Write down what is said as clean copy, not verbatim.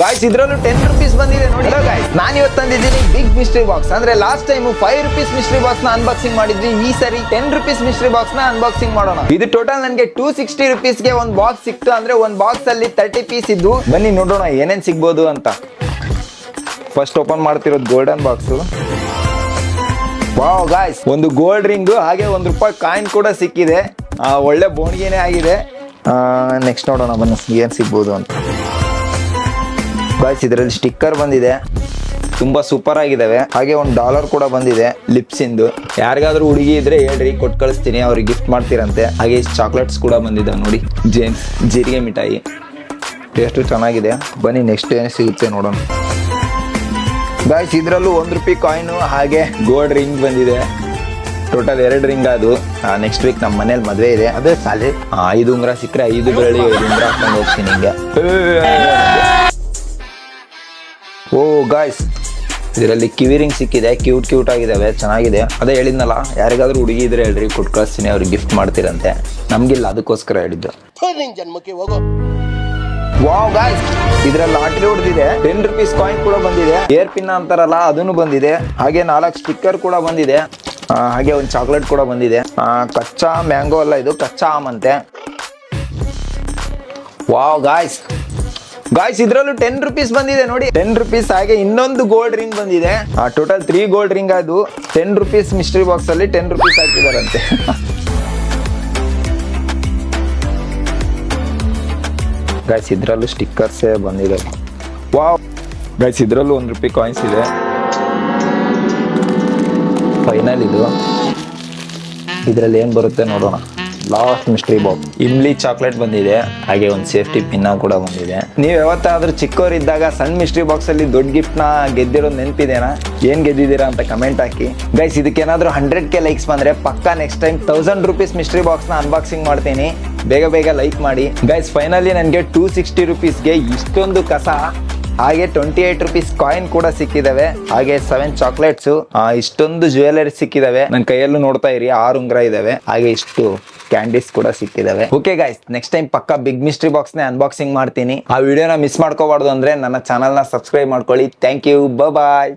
Guys ಇದ್ರಲ್ಲೂ 10 rupees ಬಂದಿದೆ ನೋಡಿ. Guys ನಾನು ಇವತ್ತು ತಂದಿದ್ದೀನಿ ಬಿಗ್ ಮಿಸ್ಟ್ರಿ ಬಾಕ್ಸ್. ಅಂದ್ರೆ last time 5 rupees mystery box ನ ಅನ್ಬಾಕ್ಸಿಂಗ್ ಮಾಡಿದ್ವಿ. ಈ ಸರಿ 10 ರುಪೀಸ್ ಮಿಸ್ಟ್ರಿ ಬಾಕ್ಸ್ ನ ಅನ್ಬಾಕ್ಸಿಂಗ್ ಮಾಡೋಣ. ಇದು ಟೋಟಲ್ ನನಗೆ 260 ರುಪೀಸ್ ಗೆ ಒಂದು ಬಾಕ್ಸ್ ಸಿಕ್ತು. ಅಂದ್ರೆ ಒಂದು ಬಾಕ್ಸ್ ಅಲ್ಲಿ 30 ಪೀಸ್ ಇದ್ದು. ಬನ್ನಿ ನೋಡೋಣ ಏನೇನ್ ಸಿಗ್ಬೋದು ಅಂತ. ಫಸ್ಟ್ ಓಪನ್ ಮಾಡ್ತಿರೋದು ಗೋಲ್ಡನ್ ಬಾಕ್ಸ್. ವಾವ್ ಗಾಯ್ಸ್, ಒಂದು ಗೋಲ್ಡ್ ರಿಂಗ್ ಹಾಗೆ ₹1 ಕಾಯಿನ್ ಕೂಡ ಸಿಕ್ಕಿದೆ. ಒಳ್ಳೆ ಬೋಣಿಗೆನೆ ಆಗಿದೆ. ನೆಕ್ಸ್ಟ್ ನೋಡೋಣ ಬನ್ನಿ ಏನ್ ಸಿಗ್ಬೋದು ಅಂತ. ಗಾಯ್ಸ್ ಇದರಲ್ಲಿ ಸ್ಟಿಕ್ಕರ್ ಬಂದಿದೆ, ತುಂಬಾ ಸೂಪರ್ ಆಗಿದಾವೆ. ಹಾಗೆ ಒಂದು $1 ಕೂಡ ಬಂದಿದೆ ಲಿಪ್ಸ್ ಇಂದು. ಯಾರಿಗಾದ್ರೂ ಹುಡುಗಿ ಇದ್ರೆ ಹೇಳ್ರಿ, ಕೊಟ್ಟು ಕಳಿಸ್ತೀನಿ, ಅವ್ರಿಗೆ ಗಿಫ್ಟ್ ಮಾಡ್ತೀರಂತೆ. ಹಾಗೆ ಚಾಕ್ಲೇಟ್ಸ್ ಕೂಡ ಬಂದಿದೆ ನೋಡಿ, ಜೇಮ್ಸ್ ಜೀರಿಗೆ ಮಿಠಾಯಿ. ಟೇಸ್ಟ್ ಚೆನ್ನಾಗಿದೆ. ಬನ್ನಿ ನೆಕ್ಸ್ಟ್ ಏನು ಸಿಗುತ್ತೆ ನೋಡೋಣ. ಗಾಯ್ಸ್ ಇದರಲ್ಲೂ ₹1 ಕಾಯಿನ್ ಹಾಗೆ ಗೋಲ್ಡ್ ರಿಂಗ್ ಬಂದಿದೆ. ಟೋಟಲ್ 2 ರಿಂಗ್ ಅದು. ನೆಕ್ಸ್ಟ್ ವೀಕ್ ನಮ್ಮ ಮನೇಲಿ ಮದುವೆ ಇದೆ, ಅದೇ ಸಾಲಿ 5 ಉಂಗ್ರ ಸಿಕ್ಕರೆ 5 ಬೆರಳಿ 5 ಉಂಗ್ರ ಹಾಕೊಂಡು ಹೋಗ್ತೀನಿ ಹಿಂಗೆ. ಓ ಗಾಯ್ಸ್ ಇದರಲ್ಲಿ ಕಿವಿ ರಿಂಗ್ ಸಿಕ್ಕಿದೆ, ಕ್ಯೂಟ್ ಆಗಿದಾವೆ, ಚೆನ್ನಾಗಿದೆ. ಅದೇ ಹೇಳಿದ್ನಲ್ಲ, ಯಾರಿಗಾದ್ರೂ ಹುಡುಗಿ ಇದ್ರೆ ಹೇಳ್ರಿ, ಕೊಟ್ಟು ಕಳಿಸ್ತೀನಿ, ಅವ್ರಿಗೆ ಗಿಫ್ಟ್ ಮಾಡ್ತೀರಂತೆ. ನಮ್ಗಿಲ್ಲ, ಅದಕ್ಕೋಸ್ಕರ ಹೇಳಿದ್ದು. ವಾವ್ ಗಾಯ್ಸ್ ಇದ್ರಲ್ಲಿ ಲಾಟ್ರಿ ಹೊಡೆದಿದೆ. 10 ರುಪೀಸ್ ಕಾಯಿನ್ ಕೂಡ ಬಂದಿದೆ. ಏರ್ ಪಿನ್ ಅಂತಾರಲ್ಲ ಅದನ್ನು ಬಂದಿದೆ. ಹಾಗೆ 4 ಸ್ಟಿಕ್ಕರ್ ಕೂಡ ಬಂದಿದೆ. ಹಾಗೆ ಒಂದು ಚಾಕ್ಲೇಟ್ ಕೂಡ ಬಂದಿದೆ. ಕಚ್ಚಾ ಮ್ಯಾಂಗೋ ಅಲ್ಲ, ಇದು ಕಚ್ಚಾ ಆಮ್ ಅಂತೆ. ವಾವ್ ಗಾಯ್ಸ್ ಇದ್ರಲ್ಲೂ 10 ರುಪೀಸ್ ಬಂದಿದೆ ನೋಡಿ, 10 ರುಪೀಸ್. ಹಾಗೆ ಇನ್ನೊಂದು ಗೋಲ್ಡ್ ರಿಂಗ್ ಬಂದಿದೆ. Total 3 gold ring. ಅದು 10 ರುಪೀಸ್ ಮಿಸ್ಟ್ರಿ ಬಾಕ್ಸ್ ಅಲ್ಲಿ 10 ರುಪೀಸ್ ಹಾಕಿದಾರಂತೆ. ಗೈಸ್ ಇದ್ರಲ್ಲೂ ಸ್ಟಿಕ್ಕರ್ಸ್ ಬಂದಿದೆ. ವಾವ್ ಗೈಸ್ ಇದ್ರಲ್ಲೂ ₹1 ಕಾಯಿನ್ಸ್ ಇದೆ. ಫೈನಲ್ ಇದು. ಇದ್ರಲ್ಲಿ ಏನ್ ಬರುತ್ತೆ ನೋಡೋಣ. Last mystery box Imli chocolate ಬಂದಿದೆ. ಹಾಗೆ ಒಂದು ಸೇಫ್ಟಿ ಪಿನ್ನ ಕೂಡ ಬಂದಿದೆ. ನೀವು ಯಾವತ್ತಾದ್ರೂ ಚಿಕ್ಕವರಿದ್ದಾಗ ಸಣ್ಣ ಮಿಸ್ಟ್ರಿ ಬಾಕ್ಸ್ ಅಲ್ಲಿ ದೊಡ್ಡ ಗಿಫ್ಟ್ ನ ಗೆದ್ದಿರೋದು ನೆನಪಿದೇನಾ? ಏನ್ ಗೆದ್ದಿದ್ದೀರಾ ಅಂತ ಕಮೆಂಟ್ ಹಾಕಿ. ಗೈಸ್ ಇದಕ್ಕೇನಾದ್ರೂ 100K ಲೈಕ್ಸ್ ಬಂದ್ರೆ ಪಕ್ಕಾ next time 1000 rupees mystery box ನ ಅನ್ಬಾಕ್ಸಿಂಗ್ ಮಾಡ್ತೀನಿ. ಬೇಗ ಲೈಕ್ ಮಾಡಿ. ಗೈಸ್ ಫೈನಲಿ ನನಗೆ 260 ರುಪೀಸ್ಗೆ ಇಷ್ಟೊಂದು ಕಸ, ಹಾಗೆ 28 ರುಪೀಸ್ ಕಾಯಿನ್ ಕೂಡ ಸಿಕ್ಕಿದಾವೆ. ಹಾಗೆ 7 ಚಾಕ್ಲೇಟ್ಸ್, ಇಷ್ಟೊಂದು ಜ್ಯುವೆಲರಿ ಸಿಕ್ಕಿದಾವೆ. ನನ್ನ ಕೈಯಲ್ಲೂ ನೋಡ್ತಾ ಇರಿ, 6 ಉಂಗ್ರ ಇದಾವೆ. ಹಾಗೆ ಇಷ್ಟು ಕ್ಯಾಂಡೀಸ್ ಕೂಡ ಸಿಕ್ಕಿದಾವೆ. ಓಕೆ ಗೈಸ್, ನೆಕ್ಸ್ಟ್ ಟೈಮ್ ಪಕ್ಕ ಬಿಗ್ ಮಿಸ್ಟ್ರಿ ಬಾಕ್ಸ್ ನೇ ಅನ್ಬಾಕ್ಸಿಂಗ್ ಮಾಡ್ತೀನಿ. ಆ ವಿಡಿಯೋನ ಮಿಸ್ ಮಾಡ್ಕೋಬಾರ್ದು ಅಂದ್ರೆ ನನ್ನ ಚಾನಲ್ ನ ಸಬ್ಸ್ಕ್ರೈಬ್ ಮಾಡ್ಕೊಳ್ಳಿ. Thank you, bye.